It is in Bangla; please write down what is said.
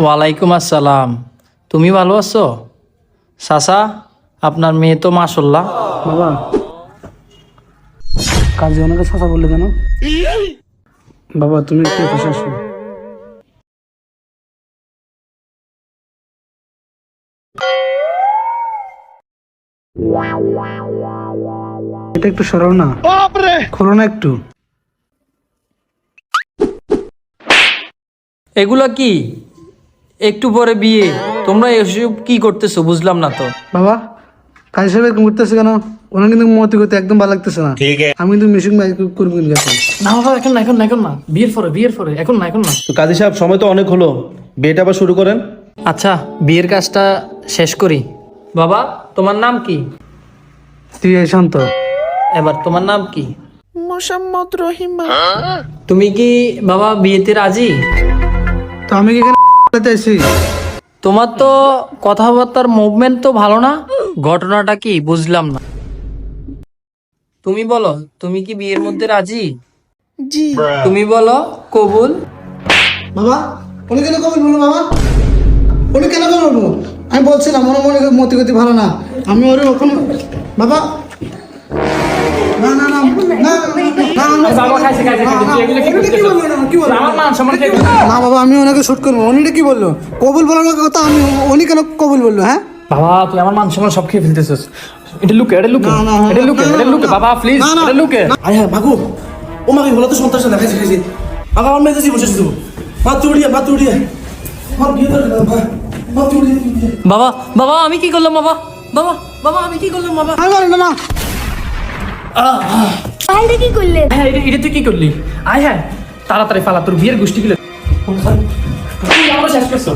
ওয়ালাইকুম আসসালাম। তুমি ভালো আছো? চাচা, আপনার মেয়ে তো মাশাআল্লাহ। বাবা কাজে অনেকে চাচা বললে কেন? বাবা তুমি একটু পাশে আসো। এটা একটু সরাও না, খোলো না একটু। এগুলা কি? একটু পরে বিয়ে, তোমরা এসব কি করতেছো বুঝলাম না তো। বাবা কাজী সাহেব এরকম করতেছে কেন? ওনার কিন্তু মতি করতে একদম ভালো লাগতেছে না। আমি কিন্তু মিশিং করবো কিন্তু এখন। না বাবা, এখন না, বিয়ের পরে এখন না। তো কাজী সাহেব, সময় তো অনেক হলো, বিয়েটা আবার শুরু করেন। আচ্ছা, বিয়ের কাজটা শেষ করি। বাবা, তোমার নাম কি? তুই এই শান্ত। এবার তোমার নাম কি? মোসাম্মদ রহিমা। তুমি কি বাবা বিয়েতে রাজি? তো আমি কি এখানে চাইছি? তোমার তো কথাবার্তার মুভমেন্ট তো ভালো না, ঘটনাটা কি বুঝলাম না। তুমি বলো, তুমি কি বিয়ের মধ্যে রাজি? জি। তুমি বলো কবুল। বাবা উনি কেন কবুল বলবো? বাবা উনি কেন কবুল বলবো? আমি বলছিলাম মনে মনে মতি গতি ভালো না, আমি ওর ওখানে। বাবা না না না না বাবা, আমি ওনাকে শুট করবো। উনি কি বললো? কবুল বলার কথা আমি, উনি কেন কবুল বললো? হ্যাঁ বাবা, তুই আমার মান সম্মান সব খেয়ে ফেলতেছিস। এটা লুকে বাবা, প্লিজ এটা লুকে। আয় হ্যাঁ ভাগু, ও মাকে বলো তো সন্ত্রাস না খাইছে খাইছে। আবার আমার মেয়েদের জীবন শেষ দেবো। মাতৃ উড়িয়ে আমার বিয়ে করে মাতৃ উড়িয়ে। বাবা বাবা, আমি কি করলাম বাবা? বাবা বাবা, আমি কি করলাম বাবা? আমি বলি না না। বাইরে কি করলে? হ্যাঁ, এটা তুই কি করলি? আয় হ্যাঁ, তাড়াতাড়ি ফালা, তোর বিয়ের গোষ্ঠী গুলো শেষ করছো।